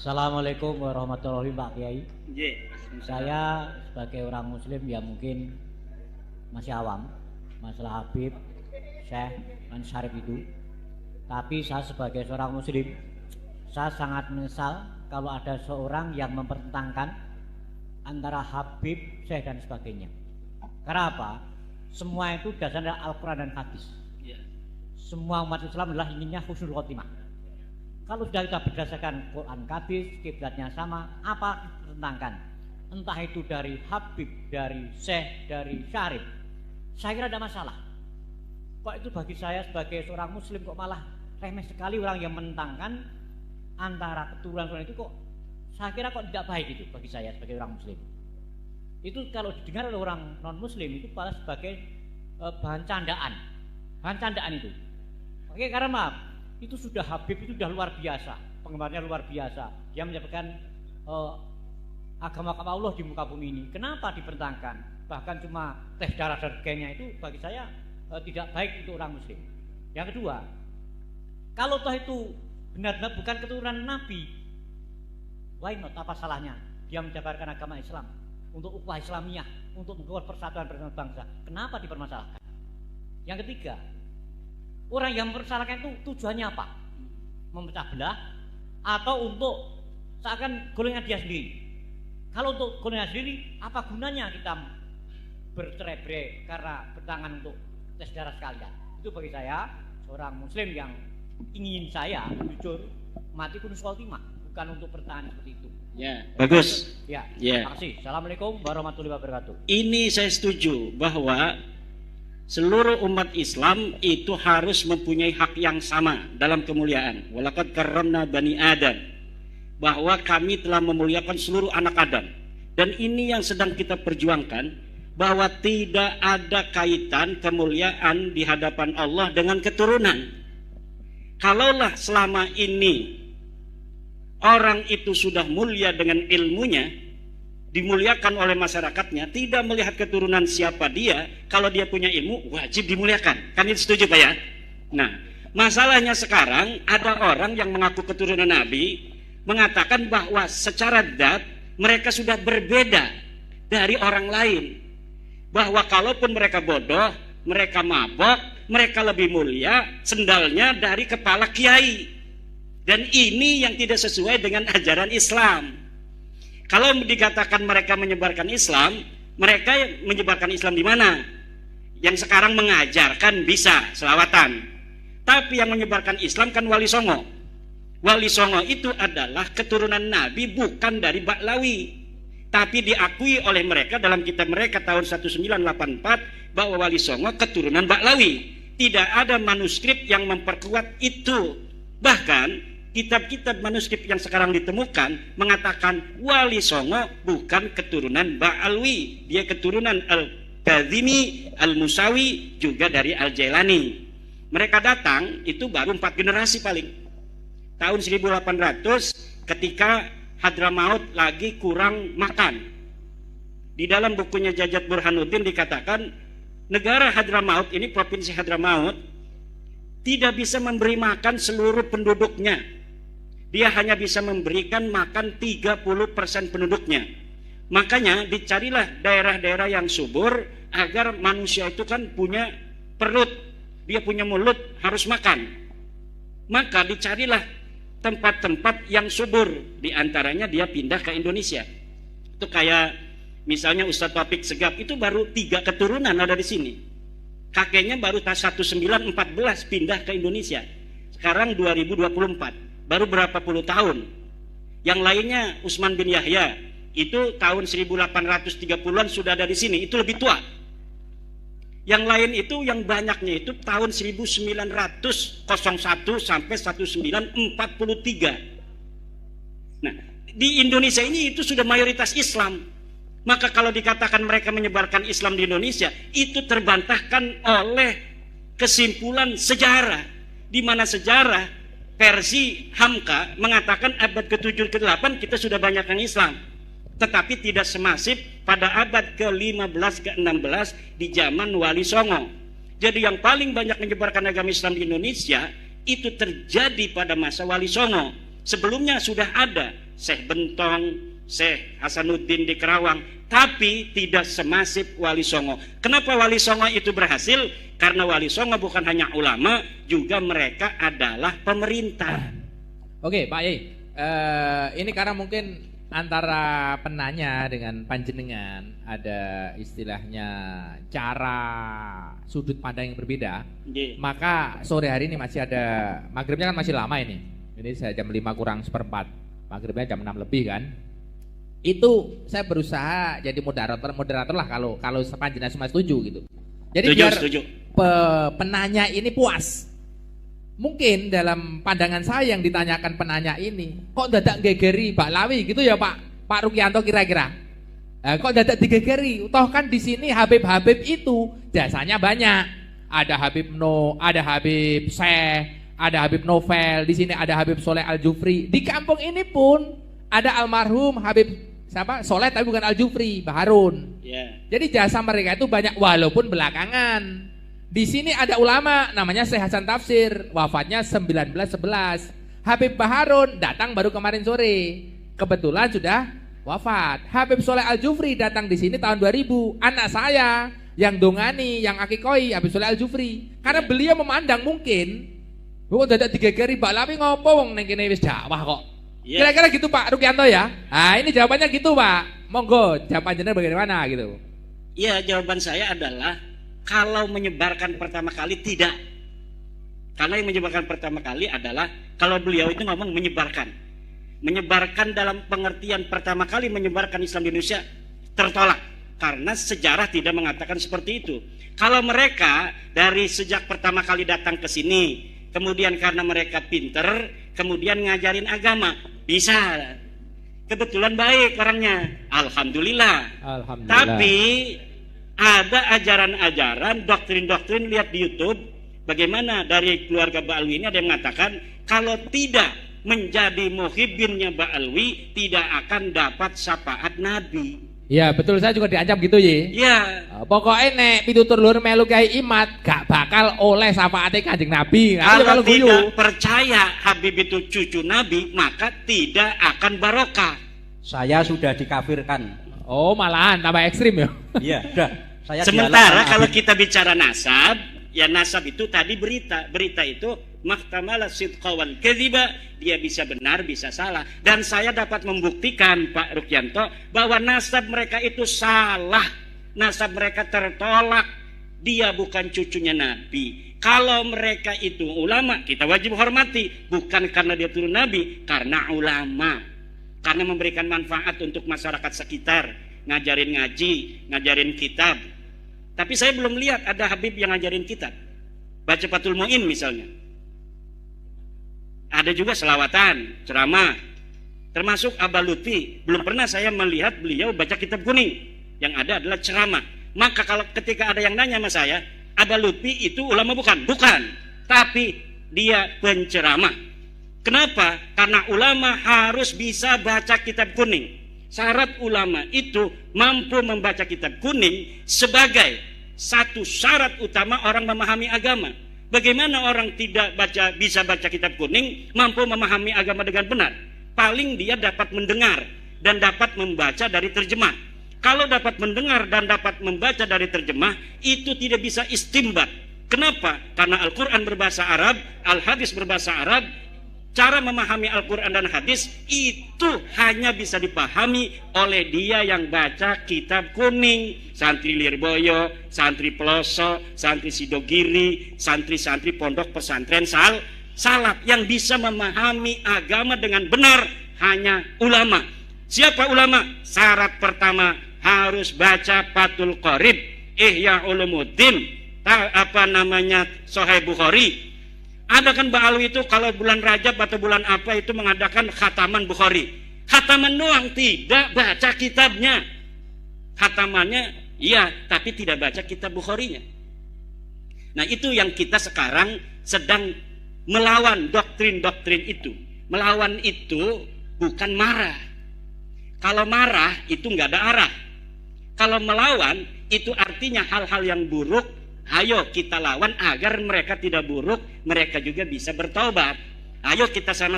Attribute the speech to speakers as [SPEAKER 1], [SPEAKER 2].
[SPEAKER 1] Assalamualaikum warahmatullahi wabarakatuh, Pak Kiai. Saya sebagai orang Muslim ya mungkin masih awam masalah Habib, Syekh, dan Syarif itu. Tapi saya sebagai seorang Muslim, saya sangat menyesal kalau ada seorang yang mempertentangkan antara Habib, Syekh dan sebagainya. Karena apa? Semua itu dasarnya Al-Quran dan Hadis. Semua umat Islam adalah inginnya husnul khotimah. Kalau sudah kita berdasarkan Quran hadis, kiblatnya sama, apa ditentangkan? Entah itu dari Habib, dari Syekh, dari Syarif, saya kira ada masalah. Kok itu bagi saya sebagai seorang Muslim kok malah remeh sekali orang yang menentangkan antara keturunan itu, kok saya kira kok tidak baik itu bagi saya sebagai orang Muslim. Itu kalau didengar oleh orang non Muslim itu malah sebagai bahan candaan itu. Oke, karena maaf, itu sudah Habib itu sudah luar biasa, penggemarnya luar biasa. Dia menyampaikan agama Allah di muka bumi ini. Kenapa dipertentangkan? Bahkan cuma tes darah dan sebagainya itu bagi saya tidak baik untuk orang Muslim. Yang kedua, kalau toh itu benar-benar bukan keturunan Nabi, why not? Apa salahnya dia menjabarkan agama Islam untuk ukhuwah Islamiyah, untuk membuat persatuan bangsa? Kenapa dipermasalahkan? Yang ketiga, orang yang mempersalahkan itu tujuannya apa? Memecah belah atau untuk seakan golongan dia sendiri? Kalau untuk golongan sendiri, apa gunanya kita bercerai-berai karena bertangan untuk tes darah sekalian? Itu bagi saya seorang Muslim yang ingin saya jujur mati kunus khotimah, bukan untuk bertahan seperti itu.
[SPEAKER 2] Ya, bagus.
[SPEAKER 1] Ya,
[SPEAKER 2] ya.
[SPEAKER 1] Terima kasih. Assalamualaikum warahmatullahi wabarakatuh.
[SPEAKER 2] Ini saya setuju bahwa seluruh umat Islam itu harus mempunyai hak yang sama dalam kemuliaan. Walaqad karramna bani Adam, bahwa kami telah memuliakan seluruh anak Adam. Dan ini yang sedang kita perjuangkan, bahwa tidak ada kaitan kemuliaan di hadapan Allah dengan keturunan. Kalaulah selama ini orang itu sudah mulia dengan ilmunya, dimuliakan oleh masyarakatnya, tidak melihat keturunan siapa dia, kalau dia punya ilmu wajib dimuliakan. Kan itu setuju Pak ya? Nah, masalahnya sekarang ada orang yang mengaku keturunan Nabi mengatakan bahwa secara zat mereka sudah berbeda dari orang lain, bahwa kalaupun mereka bodoh, mereka mabok, mereka lebih mulia sendalnya dari kepala kiai. Dan ini yang tidak sesuai dengan ajaran Islam. Kalau dikatakan mereka menyebarkan Islam, mereka menyebarkan Islam di mana? Yang sekarang mengajarkan bisa selawatan. Tapi yang menyebarkan Islam kan Wali Songo. Wali Songo itu adalah keturunan Nabi, bukan dari Baklawi. Tapi diakui oleh mereka dalam kitab mereka tahun 1984 bahwa Wali Songo keturunan Baklawi. Tidak ada manuskrip yang memperkuat itu. Bahkan kitab-kitab manuskrip yang sekarang ditemukan mengatakan Wali Songo bukan keturunan Ba'alwi, dia keturunan Al-Kazimi, Al-Musawi, juga dari Al-Jailani. Mereka datang itu baru 4 generasi paling. Tahun 1800 ketika Hadramaut lagi kurang makan. Di dalam bukunya Jajat Burhanuddin dikatakan negara Hadramaut ini, provinsi Hadramaut, tidak bisa memberi makan seluruh penduduknya. Dia hanya bisa memberikan makan 30% penduduknya. Makanya dicarilah daerah-daerah yang subur agar manusia itu kan punya perut, dia punya mulut, harus makan. Maka dicarilah tempat-tempat yang subur, di antaranya dia pindah ke Indonesia. Itu kayak misalnya Ustadz Taufik Segaf itu baru 3 keturunan ada di sini. Kakeknya baru 1914 pindah ke Indonesia. Sekarang 2024. Baru berapa puluh tahun. Yang lainnya Utsman bin Yahya itu tahun 1830-an sudah ada di sini, itu lebih tua. Yang lain itu yang banyaknya itu tahun 1901 sampai 1943. Nah, di Indonesia ini itu sudah mayoritas Islam. Maka kalau dikatakan mereka menyebarkan Islam di Indonesia, itu terbantahkan oleh kesimpulan sejarah, di mana sejarah versi Hamka mengatakan abad ke-7 ke-8 kita sudah banyak yang Islam, tetapi tidak semasif pada abad ke-15 ke-16 di zaman Wali Songo. Jadi yang paling banyak menyebarkan agama Islam di Indonesia itu terjadi pada masa Wali Songo. Sebelumnya sudah ada Syekh Bentong, Syekh Hasanuddin di Kerawang, tapi tidak semasif Wali Songo. Kenapa Wali Songo itu berhasil? Karena Wali Songo bukan hanya ulama, juga mereka adalah pemerintah.
[SPEAKER 3] Oke, Pak Yai, ini karena mungkin antara penanya dengan panjenengan ada istilahnya cara sudut pandang yang berbeda. Maka sore hari ini masih ada, maghribnya kan masih lama ini saya jam 5 kurang seperempat, maghribnya jam 6 lebih kan. Itu saya berusaha jadi moderator lah kalau panjenengan semua setuju gitu. Jadi
[SPEAKER 2] setuju.
[SPEAKER 3] Biar penanya ini puas. Mungkin dalam pandangan saya yang ditanyakan penanya ini, kok dadak gegeri Pak Lawi gitu ya Pak Rukianto kira-kira. Kok dadak digegeri? Toh kan di sini Habib-habib itu jasanya banyak. Ada Habib ada Habib Syekh, ada Habib Novel, di sini ada Habib Soleh Al-Jufri. Di kampung ini pun ada almarhum Habib Soleh tapi bukan Al-Jufri, Baharun.
[SPEAKER 2] Yeah.
[SPEAKER 3] Jadi jasa mereka itu banyak walaupun belakangan. Di sini ada ulama namanya Syekh Hasan Tafsir, wafatnya 1911. Habib Baharun datang baru kemarin sore, kebetulan sudah wafat. Habib Soleh Al-Jufri datang di sini tahun 2000. Anak saya yang dongani, yang akikoi Habib Soleh Al-Jufri. Karena beliau memandang mungkin, bukan dadak digegeri Mbak Lawi ngopo wong ning kene wis dakwah kok. Yeah. Kira-kira gitu Pak Rukianto ya. Nah, ini jawabannya gitu Pak. Monggo jawabannya bagaimana gitu.
[SPEAKER 2] Iya, jawaban saya adalah kalau menyebarkan pertama kali tidak. Karena yang menyebarkan pertama kali adalah kalau beliau itu ngomong menyebarkan. Menyebarkan dalam pengertian pertama kali menyebarkan Islam di Indonesia tertolak. Karena sejarah tidak mengatakan seperti itu. Kalau mereka dari sejak pertama kali datang ke sini, kemudian karena mereka pinter, kemudian ngajarin agama, bisa. Kebetulan baik orangnya, alhamdulillah. Tapi ada ajaran-ajaran, doktrin-doktrin, lihat di YouTube, bagaimana dari keluarga Ba'alwi ini ada yang mengatakan kalau tidak menjadi muhibbinnya Ba'alwi tidak akan dapat syafaat Nabi.
[SPEAKER 3] Ya betul, saya juga diancam gitu ya.
[SPEAKER 2] Iya.
[SPEAKER 3] Pokoknya nek pitutur luhur melu Kyai Imat gak bakal oleh syafaate Kanjeng Nabi.
[SPEAKER 2] Kalau tidak percaya Habib itu cucu Nabi, maka tidak akan barokah.
[SPEAKER 1] Saya sudah dikafirkan.
[SPEAKER 3] Oh malahan tambah ekstrim ya?
[SPEAKER 1] Iya, sudah.
[SPEAKER 2] Sementara kalau kita bicara nasab, ya nasab itu tadi berita itu mahtamala sidqa wal kadhiba, dia bisa benar bisa salah. Dan saya dapat membuktikan Pak Rukianto bahwa nasab mereka itu salah, nasab mereka tertolak, dia bukan cucunya Nabi. Kalau mereka itu ulama, kita wajib hormati, bukan karena dia turun Nabi, karena ulama. Karena memberikan manfaat untuk masyarakat sekitar, ngajarin ngaji, ngajarin kitab. Tapi saya belum lihat ada Habib yang ngajarin kitab. Baca Fathul Mu'in misalnya. Ada juga selawatan, ceramah. Termasuk Abah Lutfi, belum pernah saya melihat beliau baca kitab kuning. Yang ada adalah ceramah. Maka kalau ketika ada yang nanya sama saya, Abah Lutfi itu ulama bukan? Bukan. Tapi dia penceramah. Kenapa? Karena ulama harus bisa baca kitab kuning. Syarat ulama itu mampu membaca kitab kuning sebagai satu syarat utama orang memahami agama. Bagaimana orang tidak bisa baca kitab kuning mampu memahami agama dengan benar? Paling dia dapat mendengar dan dapat membaca dari terjemah. Kalau dapat mendengar dan dapat membaca dari terjemah, itu tidak bisa istimbat. Kenapa? Karena Al-Quran berbahasa Arab, Al-Hadis berbahasa Arab. Cara memahami Al-Quran dan hadis itu hanya bisa dipahami oleh dia yang baca kitab kuning. Santri Lirboyo, santri Peloso, santri Sidogiri, santri-santri pondok pesantren salaf. Yang bisa memahami agama dengan benar hanya ulama. Siapa ulama? Syarat pertama harus baca Fathul Qorib, Ihya Ulumuddin, Sahih Bukhari. Ada kan Ba'alwi itu kalau bulan Rajab atau bulan apa itu mengadakan khataman Bukhari. Khataman doang, tidak baca kitabnya. Khatamannya iya, tapi tidak baca kitab Bukharinya. Nah itu yang kita sekarang sedang melawan doktrin-doktrin itu. Melawan itu bukan marah. Kalau marah itu nggak ada arah. Kalau melawan itu artinya hal-hal yang buruk, ayo kita lawan agar mereka tidak buruk, mereka juga bisa bertobat. Ayo kita sama